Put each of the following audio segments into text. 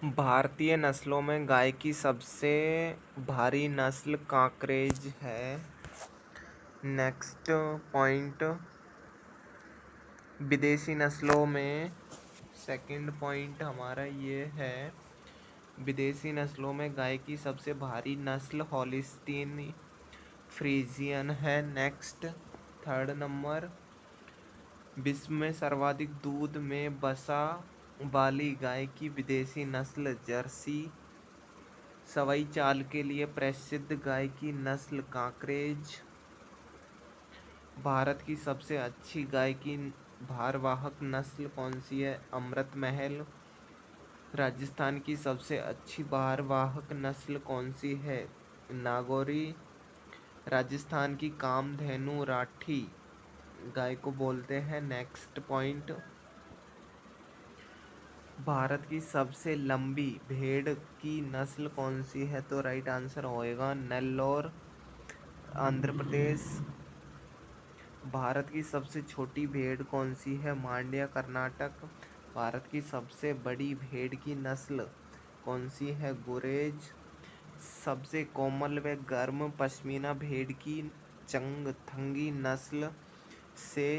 भारतीय नस्लों में गाय की सबसे भारी नस्ल कांकरेज है। नेक्स्ट पॉइंट, विदेशी नस्लों में सेकंड पॉइंट हमारा ये है, विदेशी नस्लों में गाय की सबसे भारी नस्ल होलिस्टीन फ्रीजियन है। नेक्स्ट थर्ड नंबर, विश्व में सर्वाधिक दूध में बसा वाली गाय की विदेशी नस्ल जर्सी। सवाई चाल के लिए प्रसिद्ध गाय की नस्ल कांकरेज। भारत की सबसे अच्छी गाय की भारवाहक नस्ल कौन सी है? अमृत महल। राजस्थान की सबसे अच्छी भारवाहक नस्ल कौन सी है? नागौरी। राजस्थान की कामधेनु राठी गाय को बोलते हैं। नेक्स्ट पॉइंट, भारत की सबसे लंबी भेड़ की नस्ल कौन सी है? तो राइट आंसर होएगा नेल्लोर, आंध्र प्रदेश। भारत की सबसे छोटी भेड़ कौन सी है? मांड्या, कर्नाटक। भारत की सबसे बड़ी भेड़ की नस्ल कौन सी है? गुरेज। सबसे कोमल व गर्म पश्मीना भेड़ की चंगथंगी नस्ल से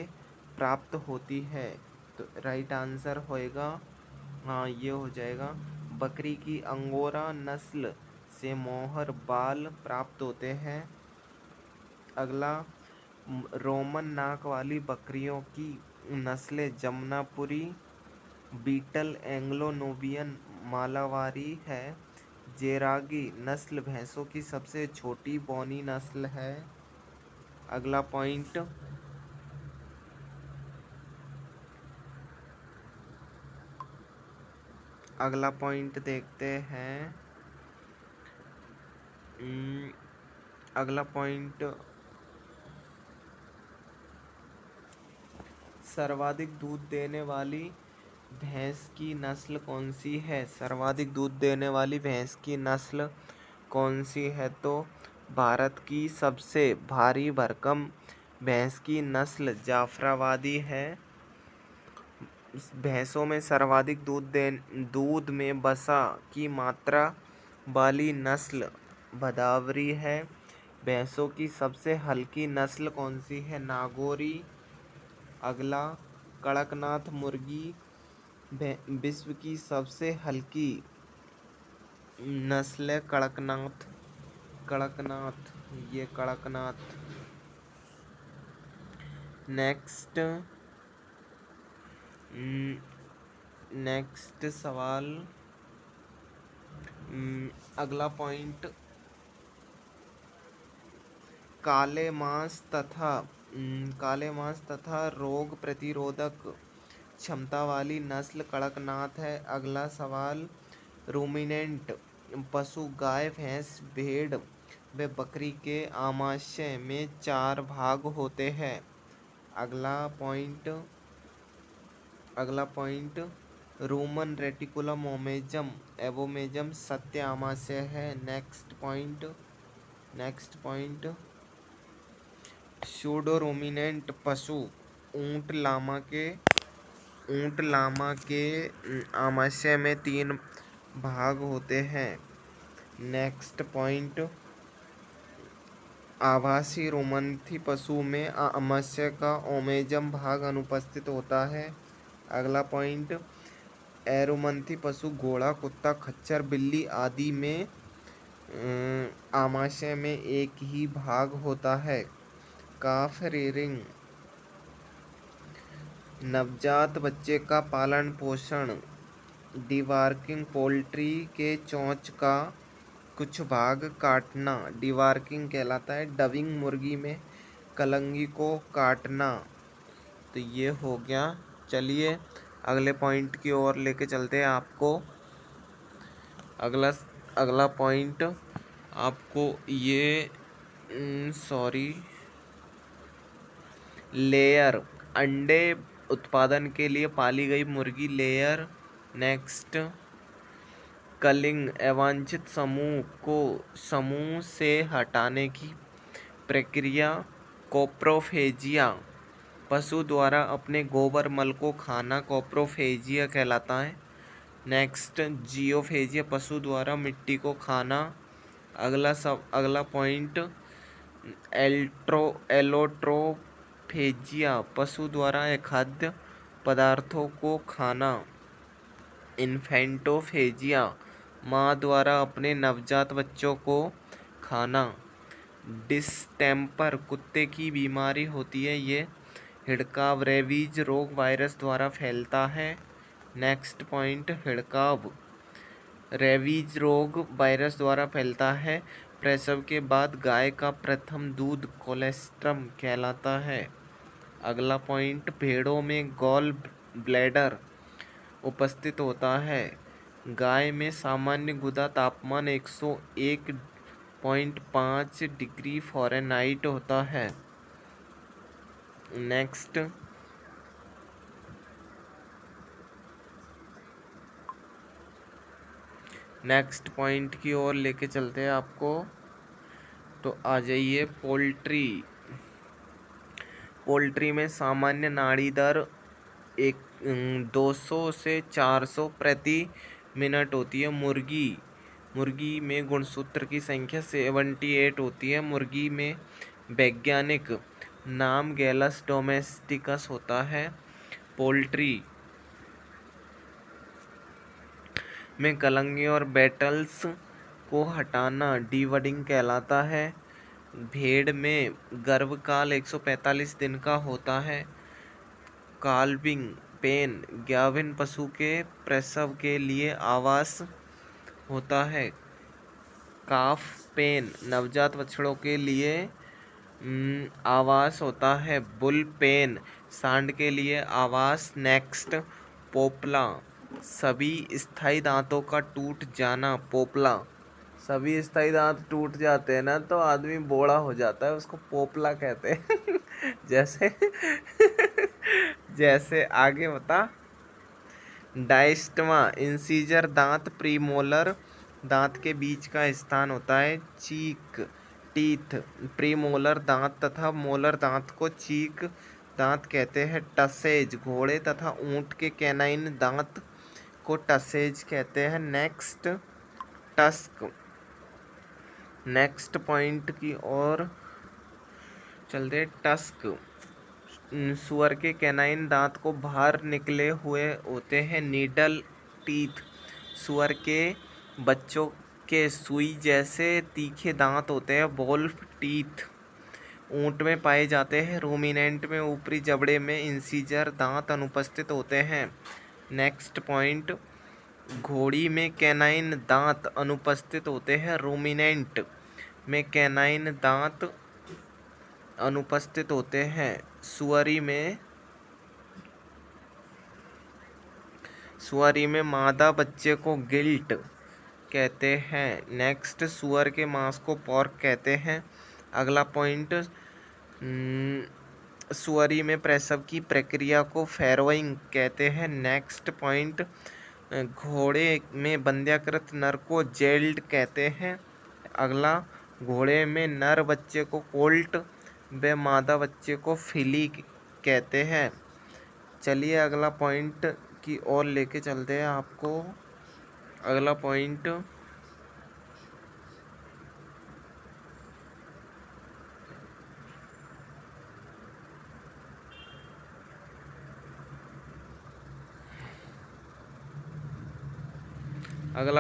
प्राप्त होती है। तो राइट आंसर होएगा, हाँ ये हो जाएगा, बकरी की अंगोरा नस्ल से मोहर बाल प्राप्त होते हैं। अगला, रोमन नाक वाली बकरियों की नस्लें जमनापुरी, बीटल, एंग्लो नुबियन, मालावारी है। जेरागी नस्ल भैंसों की सबसे छोटी बौनी नस्ल है। अगला पॉइंट, अगला पॉइंट देखते हैं। अगला पॉइंट, सर्वाधिक दूध देने वाली भैंस की नस्ल कौन सी है? सर्वाधिक दूध देने वाली भैंस की नस्ल कौन सी है? तो भारत की सबसे भारी भरकम भैंस की नस्ल जाफराबादी है। भैंसों में सर्वाधिक दूध में वसा की मात्रा वाली नस्ल भदावरी है। भैंसों की सबसे हल्की नस्ल कौन सी है? नागौरी। अगला, कड़कनाथ मुर्गी विश्व की सबसे हल्की नस्ल है कड़कनाथ। कड़कनाथ, ये कड़कनाथ। नेक्स्ट नेक्स्ट सवाल, अगला पॉइंट, काले मांस तथा रोग प्रतिरोधक क्षमता वाली नस्ल कड़कनाथ है। अगला सवाल, रूमिनेंट पशु गाय, भैंस, भेड़ व बकरी के आमाशय में 4 भाग होते हैं। अगला पॉइंट, रूमन रेटिकुलम एवोमेजम सत्य आमाशय है। नेक्स्ट पॉइंट, सूडो रूमिनेंट पशु ऊंट लामा के आमाशय में 3 भाग होते हैं। नेक्स्ट पॉइंट, आभासी रोमंथी पशु में आमाशय का ओमेजम भाग अनुपस्थित होता है। अगला पॉइंट, एरोमंथी पशु घोड़ा, कुत्ता, खच्चर, बिल्ली आदि में आमाशय में एक ही भाग होता है। काफ रेयरिंग, नवजात बच्चे का पालन पोषण। डिवार्किंग, पोल्ट्री के चोंच का कुछ भाग काटना डिवार्किंग कहलाता है। डविंग, मुर्गी में कलंगी को काटना। तो ये हो गया। चलिए अगले पॉइंट की ओर लेके चलते हैं आपको। अगला पॉइंट आपको ये लेयर, अंडे उत्पादन के लिए पाली गई मुर्गी लेयर। नेक्स्ट, कलिंग, अवांछित समूह को समूह से हटाने की प्रक्रिया कोप्रोफेजिया, पशु द्वारा अपने गोबर मल को खाना कोप्रोफेजिया कहलाता है। नेक्स्ट, जियोफेजिया पशु द्वारा मिट्टी को खाना। अगला पॉइंट, एलोट्रोफेजिया पशु द्वारा खाद्य पदार्थों को खाना। इन्फेंटोफेजिया माँ द्वारा अपने नवजात बच्चों को खाना। डिस्टेम्पर कुत्ते की बीमारी होती है, ये हिड़काव रेबीज रोग वायरस द्वारा फैलता है। नेक्स्ट पॉइंट, हिड़काव रेबीज रोग वायरस द्वारा फैलता है। प्रसव के बाद गाय का प्रथम दूध कोलेस्ट्रम कहलाता है। अगला पॉइंट, भेड़ों में गॉल ब्लैडर उपस्थित होता है। गाय में सामान्य गुदा तापमान 101.5 डिग्री फ़ारेनहाइट होता है। नेक्स्ट पॉइंट की ओर लेके चलते हैं आपको। तो आ जाइए, पोल्ट्री में सामान्य नाड़ी दर 200 से 400 प्रति मिनट होती है। मुर्गी में गुणसूत्र की संख्या 78 होती है। मुर्गी में वैज्ञानिक नाम गैलस डोमेस्टिकस होता है। पोल्ट्री में कलंगे और बेटल्स को हटाना डीवडिंग कहलाता है। भेड़ में गर्भकाल 145 दिन का होता है। काल्विंग पेन गाभिन पशु के प्रसव के लिए आवास होता है। काफ पेन नवजात बछड़ों के लिए आवास होता है। बुल पेन सांड के लिए आवास। नेक्स्ट, पोपला सभी स्थायी दांतों का टूट जाना। पोपला सभी स्थायी दांत टूट जाते हैं ना तो आदमी बूढ़ा हो जाता है, उसको पोपला कहते हैं। जैसे जैसे आगे बता। डायस्टमा इंसीजर दांत प्रीमोलर दांत के बीच का स्थान होता है। चीक टीथ प्रीमोलर दांत तथा मोलर दांत को चीक दांत कहते हैं। टसेज घोड़े तथा ऊंट के कैनाइन दांत को टसेज कहते हैं। नेक्स्ट, टस्क नेक्स्ट पॉइंट की ओर चलते। टस्क सुअर के कैनाइन दांत को बाहर निकले हुए होते हैं। नीडल टीथ सुअर के बच्चों के सुई जैसे तीखे दांत होते हैं। वोल्फ टीथ ऊंट में पाए जाते हैं। रूमिनेंट में ऊपरी जबड़े में इंसीजर दांत अनुपस्थित होते हैं। नेक्स्ट पॉइंट, घोड़ी में कैनाइन दांत अनुपस्थित होते हैं। रूमिनेंट में कैनाइन दांत अनुपस्थित होते हैं। सुअरी में मादा बच्चे को गिल्ट कहते हैं। नेक्स्ट, सुअर के मांस को पोर्क कहते हैं। अगला पॉइंट, सुअरी में प्रसव की प्रक्रिया को फैरोइंग कहते हैं। नेक्स्ट पॉइंट, घोड़े में बंध्याकृत नर को जेल्ड कहते हैं। अगला, घोड़े में नर बच्चे को कोल्ट व मादा बच्चे को फिली कहते हैं। चलिए अगला पॉइंट की ओर लेके चलते हैं आपको। अगला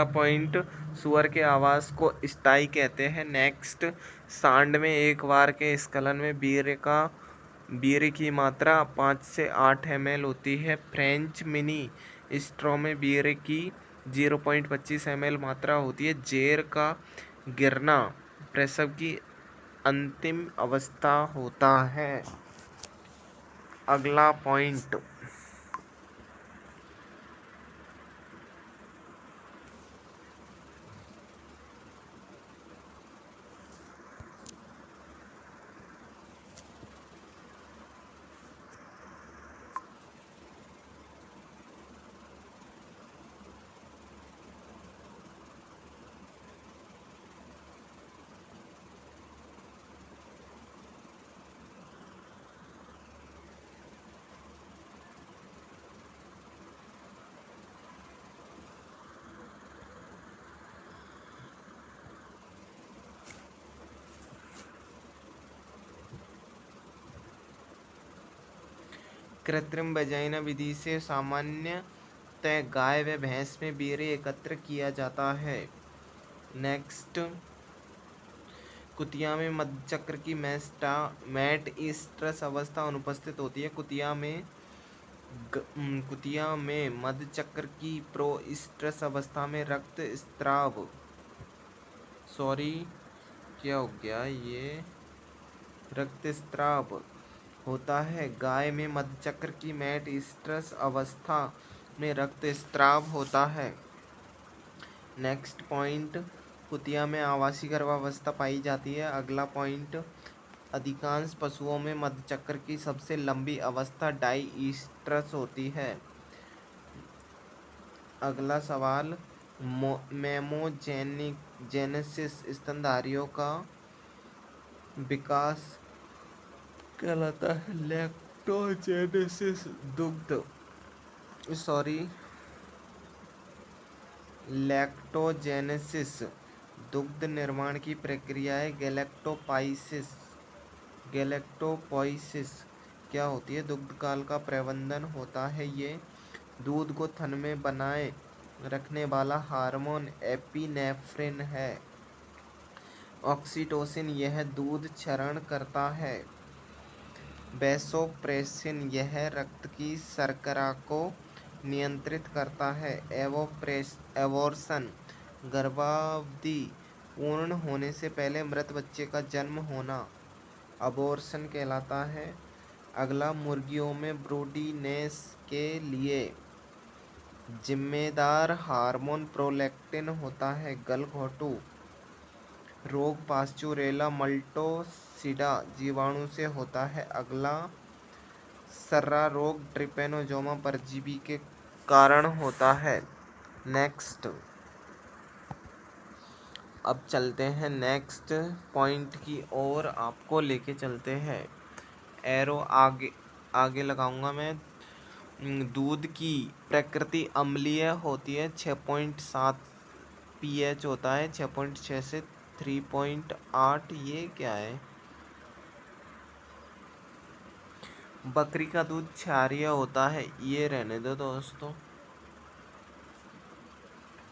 पॉइंट, सुअर के आवास को स्टाई कहते हैं। नेक्स्ट, सांड में एक बार के स्खलन में वीर्य की मात्रा 5 से 8 ml होती है। फ्रेंच मिनी स्ट्रॉ में वीर्य की 0.25 ml मात्रा होती है। जेर का गिरना प्रसव की अंतिम अवस्था होता है। अगला पॉइंट, कृत्रिम वजाइना विधि से सामान्यतः गाय व भैंस में वीर्य एकत्र किया जाता है। नेक्स्ट, कुतिया में मध्यचक्र की मेटाइस्ट्रस अवस्था अनुपस्थित होती है। कुतिया में मध्यचक्र की प्रोइस्ट्रस अवस्था में रक्त स्त्राव क्या हो गया ये रक्तस्राव होता है। गाय में मध्यचक्र की मेटाइस्ट्रस अवस्था में रक्तस्राव होता है। नेक्स्ट पॉइंट, कुतिया में आवासीय गर्भावस्था पाई जाती है। अगला पॉइंट, अधिकांश पशुओं में मध्यचक्र की सबसे लंबी अवस्था डाइईस्ट्रस होती है। अगला सवाल, मेमोजेनेसिस स्तनधारियों का विकास कहलाता है। लैक्टोजेनेसिस दुग्ध निर्माण की प्रक्रिया है। गैलेक्टोपोइसिस क्या होती है? दुग्ध काल का प्रबंधन होता है। ये दूध को थन में बनाए रखने वाला हार्मोन एपिनेफ्रिन है। ऑक्सीटोसिन यह दूध क्षरण करता है। वैसोप्रेसिन यह रक्त की शर्करा को नियंत्रित करता है। एवोर्सन गर्भावधि पूर्ण होने से पहले मृत बच्चे का जन्म होना अबॉर्शन कहलाता है। अगला, मुर्गियों में ब्रूडीनेस के लिए जिम्मेदार हार्मोन प्रोलैक्टिन होता है। गलघोटू रोग पास्चुरेला मल्टोसिडा जीवाणु से होता है। अगला, सर्रा रोग ट्रिपेनोजोमा परजीवी के कारण होता है। नेक्स्ट, अब चलते हैं नेक्स्ट पॉइंट की ओर, आपको लेके चलते हैं। एरो आगे लगाऊंगा मैं। दूध की प्रकृति अम्लीय होती है। 6.7 pH होता है। 6.6 से 3.8। ये क्या है? बकरी का दूध क्षारीय होता है। ये रहने दो दोस्तों।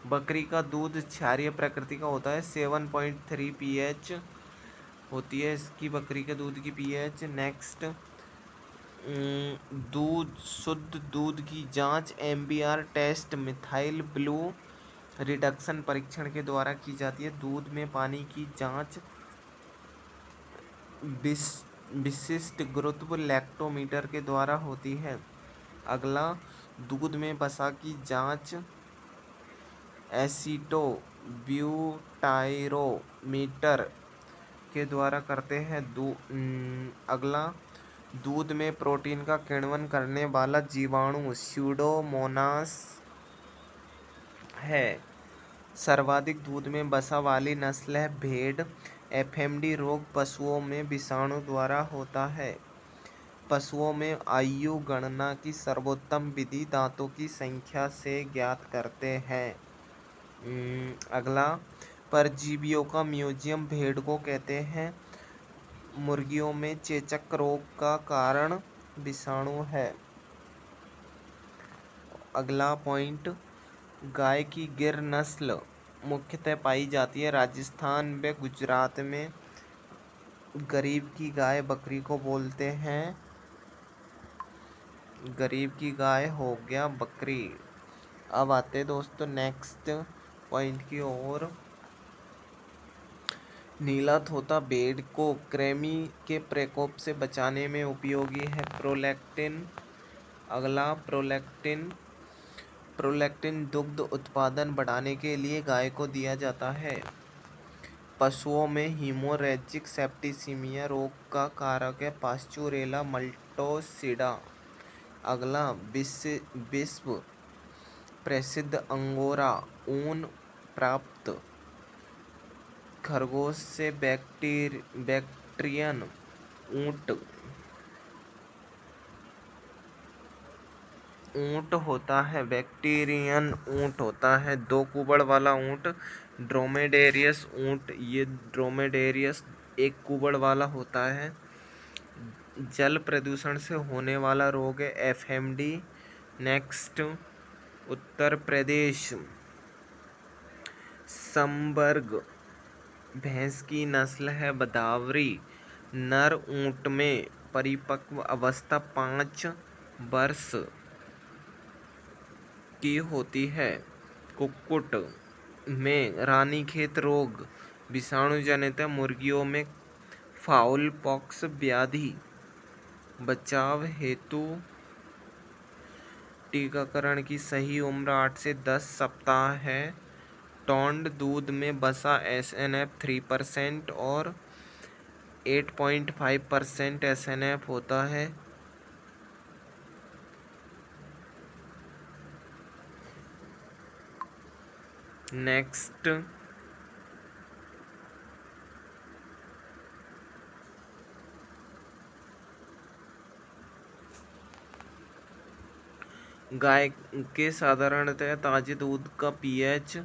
बकरी का दूध क्षारीय प्रकृति का होता है। 7.3 pH होती है इसकी बकरी के दूध की pH। नेक्स्ट, शुद्ध दूध की जांच MBR test methyl blue reduction परीक्षण के द्वारा की जाती है। दूध में पानी की जांच विशिष्ट गुरुत्व लैक्टोमीटर के द्वारा होती है। अगला, दूध में वसा की जांच एसिटोब्यूटाइरोमीटर के द्वारा करते हैं। अगला, दूध में प्रोटीन का किण्वन करने वाला जीवाणु स्यूडोमोनास है। सर्वाधिक दूध में वसा वाली नस्ल है भेड़। FMD रोग पशुओं में विषाणु द्वारा होता है। पशुओं में आयु गणना की सर्वोत्तम विधि दांतों की संख्या से ज्ञात करते हैं। अगला, परजीवियों का म्यूजियम भेड़ को कहते हैं। मुर्गियों में चेचक रोग का कारण विषाणु है। अगला पॉइंट, गाय की गिर नस्ल मुख्यतः पाई जाती है राजस्थान व गुजरात में। गरीब की गाय बकरी को बोलते हैं। गरीब की गाय हो गया बकरी। अब आते दोस्तों नेक्स्ट पॉइंट की ओर। नीला तोता भेड़ को कृमि के प्रकोप से बचाने में उपयोगी है। प्रोलैक्टिन। अगला, प्रोलैक्टिन दुग्ध उत्पादन बढ़ाने के लिए गाय को दिया जाता है। पशुओं में हीमोरेजिक सेप्टिसीमिया रोग का कारक है पास्चुरेला मल्टोसिडा। अगला, विश्व प्रसिद्ध अंगोरा ऊन प्राप्त खरगोश से बैक्ट्रियन ऊंट होता है। बैक्टीरियन ऊंट होता है। 2 कुबड़ वाला ऊंट ड्रोमेडेरियस ऊंट। ये ड्रोमेडेरियस 1 कुबड़ वाला होता है। जल प्रदूषण से होने वाला रोग है एफएमडी। नेक्स्ट, उत्तर प्रदेश। संबर्ग भैंस की नस्ल है बदावरी। नर ऊंट में परिपक्व अवस्था 5 वर्ष की होती है। कुक्कुट में रानीखेत रोग विषाणु जनित है। मुर्गियों में फाउल पॉक्स व्याधि। बचाव हेतु टीकाकरण की सही उम्र 8 से 10 सप्ताह है। टोंड दूध में वसा SNF 3% और 8.5% SNF होता है। नेक्स्ट, गाय के साधारणतः ताजे दूध का pH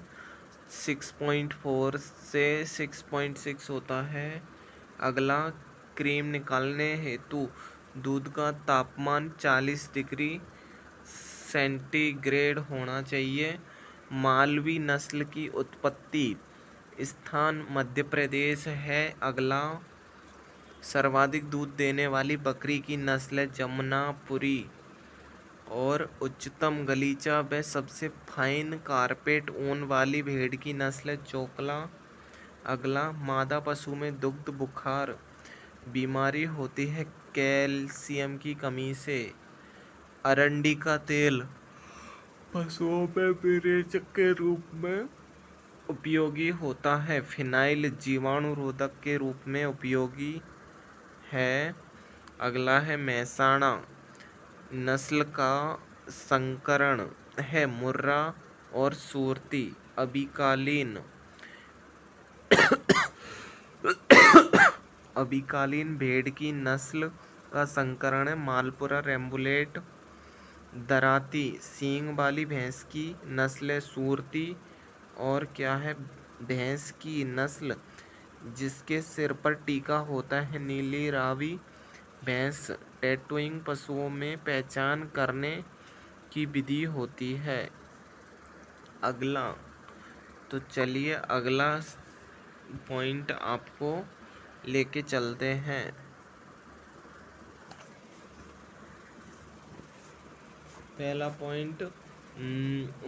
6.4 से 6.6 होता है। अगला, क्रीम निकालने हेतु दूध का तापमान 40 डिग्री सेंटीग्रेड होना चाहिए। मालवी नस्ल की उत्पत्ति स्थान मध्य प्रदेश है। अगला, सर्वाधिक दूध देने वाली बकरी की नस्ल है जमुनापुरी और उच्चतम गलीचा व सबसे फाइन कारपेट ऊन वाली भेड़ की नस्ल है चोकला। अगला, मादा पशु में दुग्ध बुखार बीमारी होती है कैल्शियम की कमी से। अरंडी का तेल पशुओं में विरेचक के रूप में उपयोगी होता है। फिनाइल जीवाणुरोधक के रूप में उपयोगी है। अगला है मेहसाणा नस्ल का संकरण है मुर्रा और सूरती। अभिकालीन भेड़ की नस्ल का संकरण है मालपुरा रेम्बुलेट। दराती सींग वाली भैंस की नस्ल है सूरती। और क्या है, भैंस की नस्ल जिसके सिर पर टीका होता है नीली रावी भैंस। टैटूइंग पशुओं में पहचान करने की विधि होती है। अगला, तो चलिए अगला पॉइंट आपको लेके चलते हैं। पहला पॉइंट,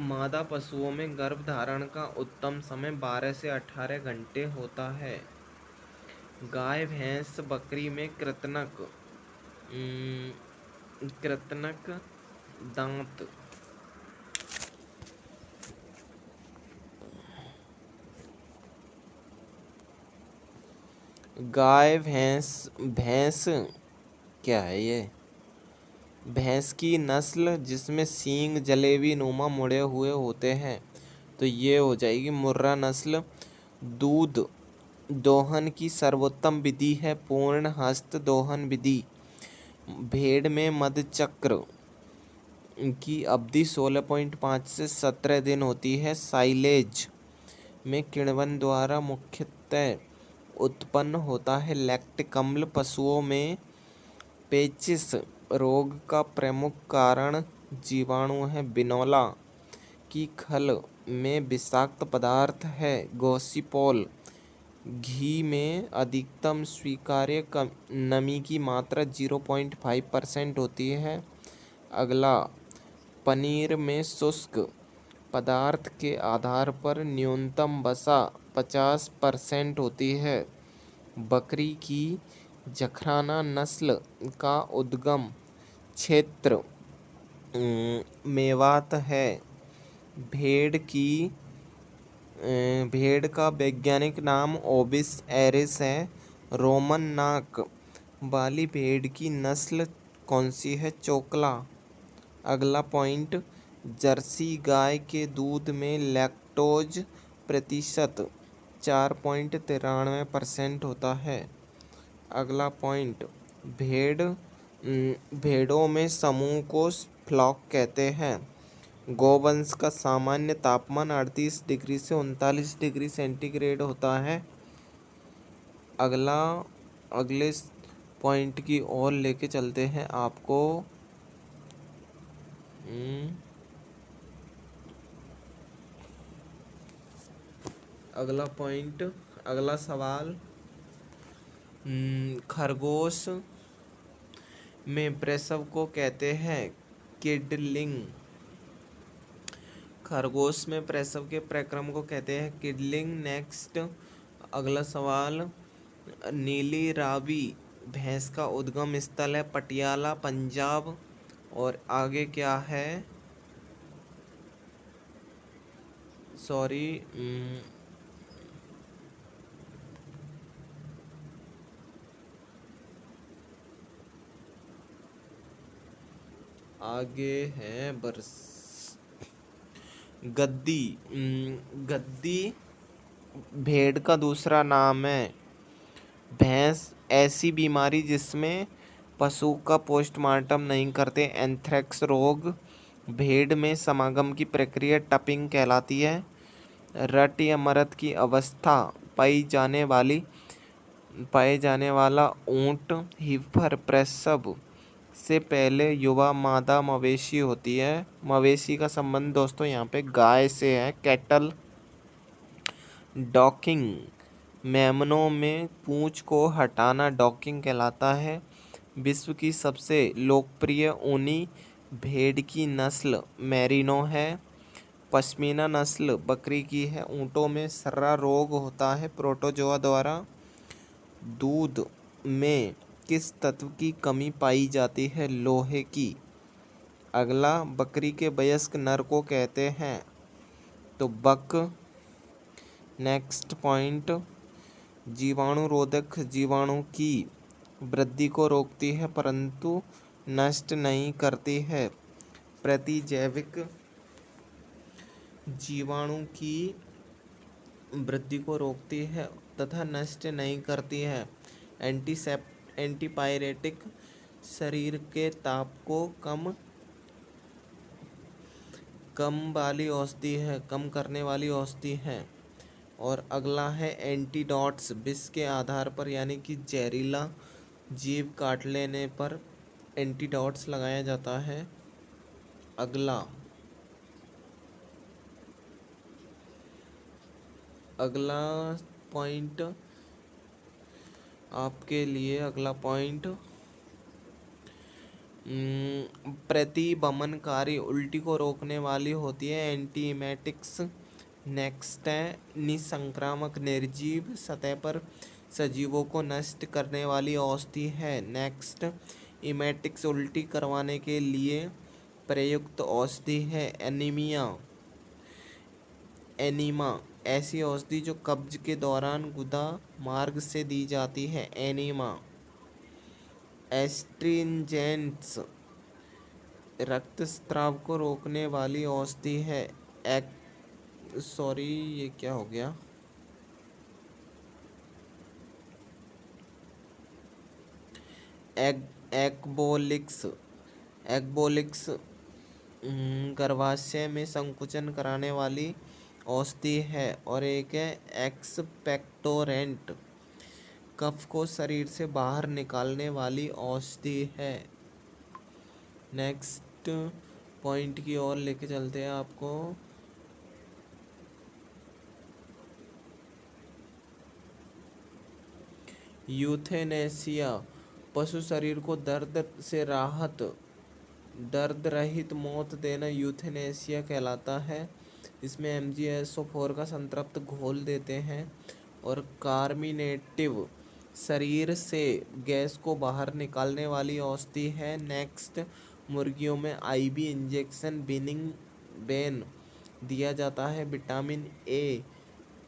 मादा पशुओं में गर्भधारण का उत्तम समय 12 से 18 घंटे होता है। गाय भैंस बकरी में कृंतक दांत गाय भैंस क्या है ये, भैंस की नस्ल जिसमें सींग जलेबी नुमा मुड़े हुए होते हैं तो ये हो जाएगी मुर्रा नस्ल। दूध दोहन की सर्वोत्तम विधि है पूर्ण हस्त दोहन विधि। भेड़ में मधुचक्र की अवधि 16.5 से 17 दिन होती है। साइलेज में किण्वन द्वारा मुख्यतः उत्पन्न होता है लैक्टिक अम्ल। पशुओं में पेचिस रोग का प्रमुख कारण जीवाणु है। बिनोला की खल में विषाक्त पदार्थ है गॉसिपोल। घी में अधिकतम स्वीकार्य नमी की मात्रा 0.5% होती है। अगला, पनीर में शुष्क पदार्थ के आधार पर न्यूनतम वसा 50% होती है। बकरी की जखराना नस्ल का उद्गम क्षेत्र मेवात है। भेड़ का वैज्ञानिक नाम ओबिस एरिस है। रोमन नाक वाली भेड़ की नस्ल कौन सी है, चोकला। अगला पॉइंट, जर्सी गाय के दूध में लैक्टोज प्रतिशत 4.93% होता है। अगला पॉइंट, भेड़ों में समूह को फ्लॉक कहते हैं। गोवंश का सामान्य तापमान 38 डिग्री से 39 डिग्री सेंटीग्रेड होता है। अगले पॉइंट की ओर लेके चलते हैं आपको। अगला पॉइंट, अगला सवाल, खरगोश में प्रसव को कहते हैं किडलिंग। खरगोश में प्रसव के प्रक्रम को कहते हैं किडलिंग। नेक्स्ट, अगला सवाल, नीली रावी भैंस का उद्गम स्थल है पटियाला पंजाब। और आगे क्या है, सॉरी, आगे है गद्दी। गद्दी भेड़ का दूसरा नाम है। भैंस ऐसी बीमारी जिसमें पशु का पोस्टमार्टम नहीं करते, एंथ्रेक्स रोग। भेड़ में समागम की प्रक्रिया टपिंग कहलाती है। रट या मरद की अवस्था पाए जाने वाला ऊंट हीफर प्रसव से पहले युवा मादा मवेशी होती है। मवेशी का संबंध दोस्तों यहाँ पे गाय से है, कैटल। डॉकिंग, मेमनों में पूंछ को हटाना डॉकिंग कहलाता है। विश्व की सबसे लोकप्रिय ऊनी भेड़ की नस्ल मेरिनो है। पश्मीना नस्ल बकरी की है। ऊँटों में सर्रा रोग होता है प्रोटोजोआ द्वारा। दूध में किस तत्व की कमी पाई जाती है, लोहे की। अगला, बकरी के वयस्क नर को कहते हैं तो बक। नेक्स्ट पॉइंट, जीवाणुरोधक जीवाणु की वृद्धि को रोकती है परंतु नष्ट नहीं करती है। प्रतिजैविक जीवाणु की वृद्धि को रोकती है तथा नष्ट नहीं करती है। एंटीपायरेटिक, शरीर के ताप को कम करने वाली औषधि है। और अगला है एंटीडॉट्स, विष के आधार पर यानी कि जहरीला जीव काट लेने पर एंटीडॉट्स लगाया जाता है। अगला पॉइंट आपके लिए, अगला पॉइंट, प्रतिबमनकारी उल्टी को रोकने वाली होती है, एंटीएमेटिक्स। नेक्स्ट है निसंक्रामक, निर्जीव सतह पर सजीवों को नष्ट करने वाली औषधि है। नेक्स्ट, इमेटिक्स, उल्टी करवाने के लिए प्रयुक्त औषधि है। एनीमा, ऐसी औषधि जो कब्ज के दौरान गुदा मार्ग से दी जाती है, एनीमा। एस्ट्रिंजेंट्स, रक्तस्राव को रोकने वाली औषधि है। ये क्या हो गया, एक्बोलिक्स गर्भाशय में संकुचन कराने वाली औषधि है। और एक है एक्सपेक्टोरेंट, कफ को शरीर से बाहर निकालने वाली औषधि है। नेक्स्ट पॉइंट की ओर लेके चलते हैं आपको। यूथेनेसिया, पशु शरीर को दर्द रहित मौत देना यूथेनेसिया कहलाता है। इसमें MgSO4 का संतृप्त घोल देते हैं। और कार्मिनेटिव, शरीर से गैस को बाहर निकालने वाली औषधि है। नेक्स्ट, मुर्गियों में IV इंजेक्शन बेन दिया जाता है। विटामिन ए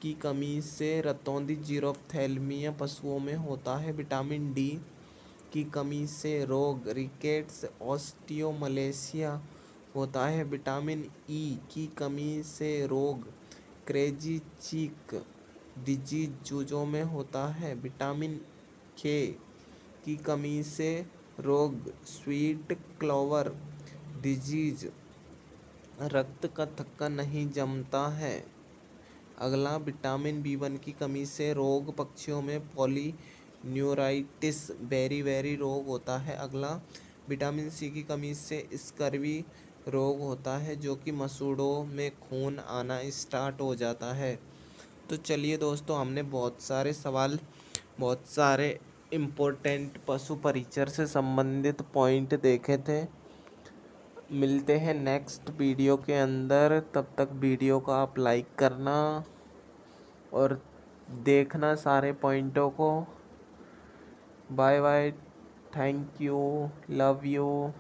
की कमी से रतौंधी जीरोप्थेल्मिया पशुओं में होता है। विटामिन डी की कमी से रोग रिकेट्स ऑस्टियोमलेशिया होता है। विटामिन ई की कमी से रोग क्रेजी चीक डिजीज चूजों में होता है। विटामिन के की कमी से रोग स्वीट क्लोवर डिजीज, रक्त का थक्का नहीं जमता है। अगला, विटामिन B1 की कमी से रोग पक्षियों में न्यूराइटिस बेरी रोग होता है। अगला, विटामिन सी की कमी से स्कर्वी रोग होता है, जो कि मसूड़ों में खून आना स्टार्ट हो जाता है। तो चलिए दोस्तों, हमने बहुत सारे सवाल, बहुत सारे इम्पोर्टेंट पशु परिचर से संबंधित पॉइंट देखे थे। मिलते हैं नेक्स्ट वीडियो के अंदर। तब तक वीडियो को आप लाइक करना और देखना सारे पॉइंटों को। Bye bye, thank you, love you.